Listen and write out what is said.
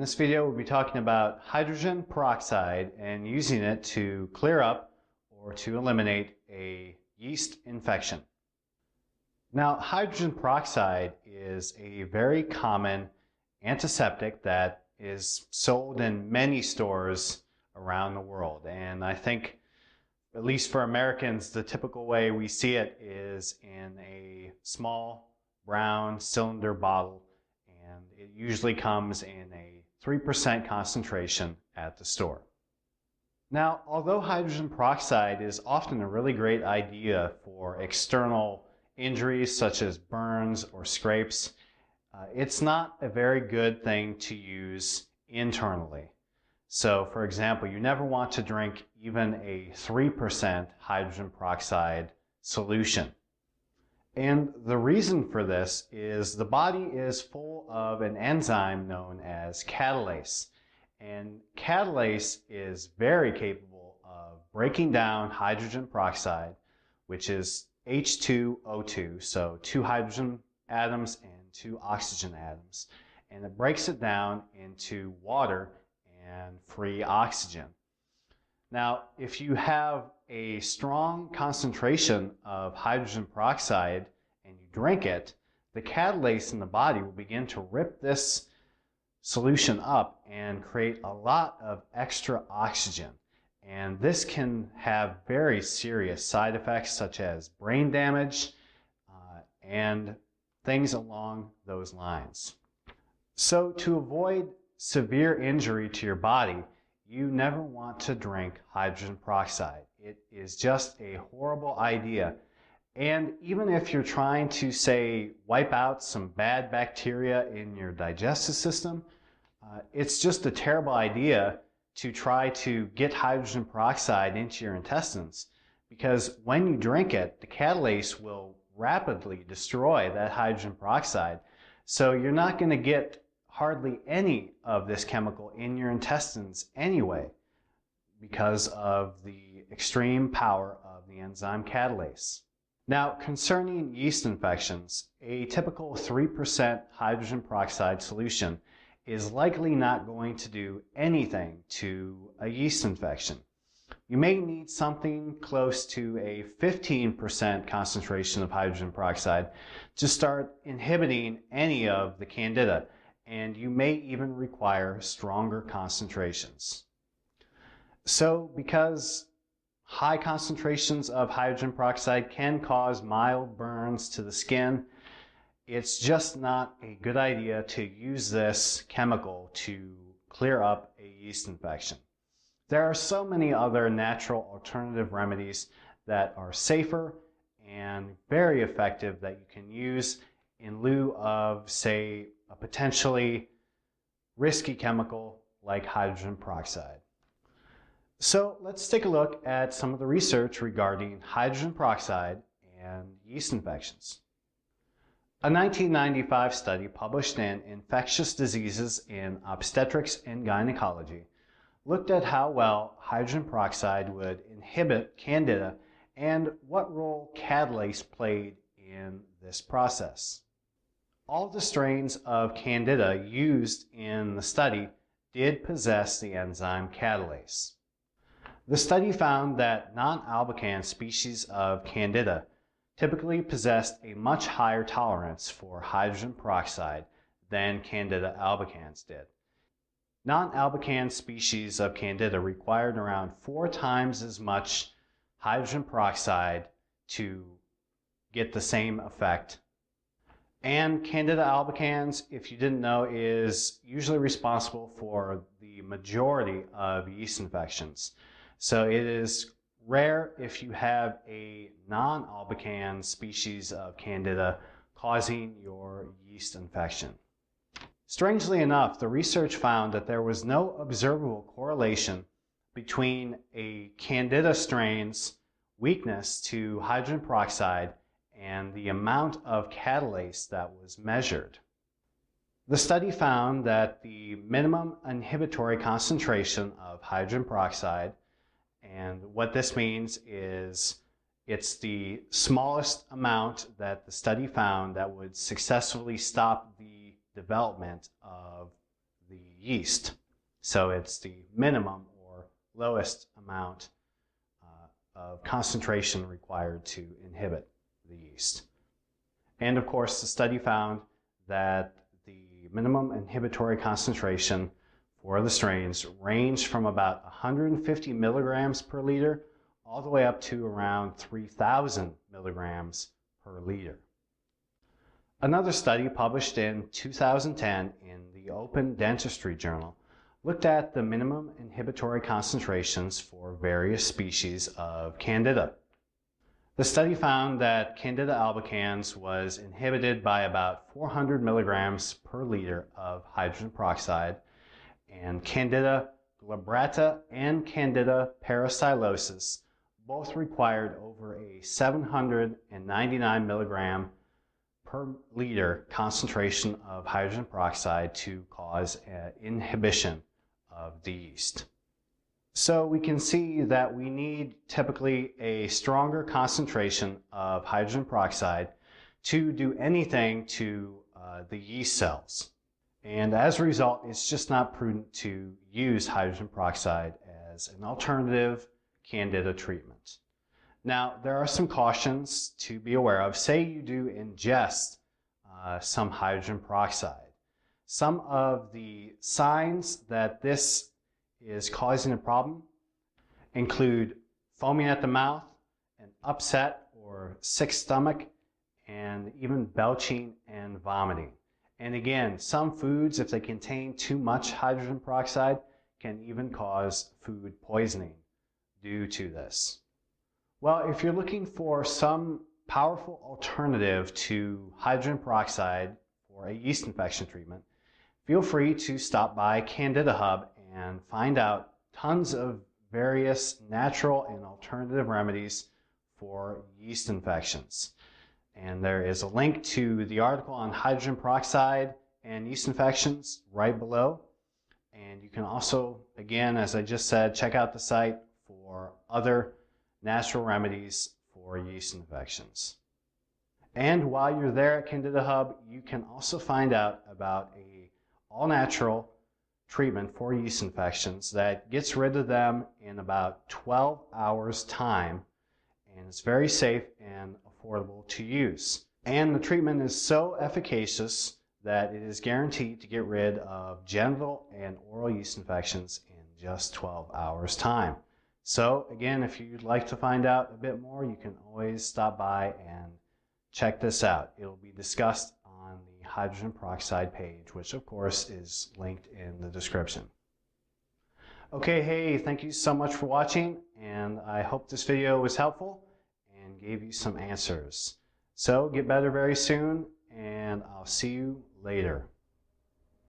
this video, we'll be talking about hydrogen peroxide and using it to clear up or to eliminate a yeast infection. Now, hydrogen peroxide is a very common antiseptic that is sold in many stores around the world. And I think, at least for Americans, the typical way we see it is in a small brown cylinder bottle. And it usually comes in a 3% concentration at the store. Now, although hydrogen peroxide is often a really great idea for external injuries such as burns or scrapes, it's not a very good thing to use internally. So, for example, you never want to drink even a 3% hydrogen peroxide solution. And the reason for this is the body is full of an enzyme known as catalase. And catalase is very capable of breaking down hydrogen peroxide, which is H2O2, so 2 hydrogen atoms and 2 oxygen atoms. And it breaks it down into water and free oxygen. Now, if you have a strong concentration of hydrogen peroxide and you drink it, the catalase in the body will begin to rip this solution up and create a lot of extra oxygen. And this can have very serious side effects such as brain damage and things along those lines. So to avoid severe injury to your body, you never want to drink hydrogen peroxide. It is just a horrible idea. And even if you're trying to, say, wipe out some bad bacteria in your digestive system, it's just a terrible idea to try to get hydrogen peroxide into your intestines, because when you drink it, the catalase will rapidly destroy that hydrogen peroxide. So you're not going to get hardly any of this chemical in your intestines anyway, because of the extreme power of the enzyme catalase. Now, concerning yeast infections, a typical 3% hydrogen peroxide solution is likely not going to do anything to a yeast infection. You may need something close to a 15% concentration of hydrogen peroxide to start inhibiting any of the Candida, and you may even require stronger concentrations. So, because high concentrations of hydrogen peroxide can cause mild burns to the skin, it's just not a good idea to use this chemical to clear up a yeast infection. There are so many other natural alternative remedies that are safer and very effective that you can use in lieu of, say, a potentially risky chemical like hydrogen peroxide. So let's take a look at some of the research regarding hydrogen peroxide and yeast infections. A 1995 study published in Infectious Diseases in Obstetrics and Gynecology looked at how well hydrogen peroxide would inhibit Candida and what role catalase played in this process. All the strains of Candida used in the study did possess the enzyme catalase. The study found that non-albicans species of Candida typically possessed a much higher tolerance for hydrogen peroxide than Candida albicans did. Non-albican species of Candida required around 4 times as much hydrogen peroxide to get the same effect. And Candida albicans, if you didn't know, is usually responsible for the majority of yeast infections. So it is rare if you have a non-albican species of Candida causing your yeast infection. Strangely enough, the research found that there was no observable correlation between a Candida strain's weakness to hydrogen peroxide and the amount of catalase that was measured. The study found that the minimum inhibitory concentration of hydrogen peroxide, and what this means is it's the smallest amount that the study found that would successfully stop the development of the yeast. So it's the minimum or lowest amount of concentration required to inhibit the yeast. And of course, the study found that the minimum inhibitory concentration for the strains ranged from about 150 milligrams per liter all the way up to around 3,000 milligrams per liter. Another study published in 2010 in the Open Dentistry Journal looked at the minimum inhibitory concentrations for various species of Candida. The study found that Candida albicans was inhibited by about 400 milligrams per liter of hydrogen peroxide, and Candida glabrata and Candida parasilosis both required over a 799 milligram per liter concentration of hydrogen peroxide to cause inhibition of the yeast. So we can see that we need typically a stronger concentration of hydrogen peroxide to do anything to the yeast cells. And as a result, it's just not prudent to use hydrogen peroxide as an alternative Candida treatment. Now, there are some cautions to be aware of. Say you do ingest some hydrogen peroxide. Some of the signs that this is causing a problem include foaming at the mouth, an upset or sick stomach, and even belching and vomiting. And again, some foods, if they contain too much hydrogen peroxide, can even cause food poisoning due to this. Well, if you're looking for some powerful alternative to hydrogen peroxide for a yeast infection treatment, feel free to stop by Candida Hub and find out tons of various natural and alternative remedies for yeast infections. And there is a link to the article on hydrogen peroxide and yeast infections right below. And you can also, again, as I just said, check out the site for other natural remedies for yeast infections. And while you're there at Candida Hub, you can also find out about a all-natural treatment for yeast infections that gets rid of them in about 12 hours time, and it's very safe and affordable to use. And the treatment is so efficacious that it is guaranteed to get rid of genital and oral yeast infections in just 12 hours time. So again, if you'd like to find out a bit more, you can always stop by and check this out. It'll be discussed on the hydrogen peroxide page, which of course is linked in the description. Okay, hey, thank you so much for watching, and I hope this video was helpful and gave you some answers. So get better very soon, and I'll see you later.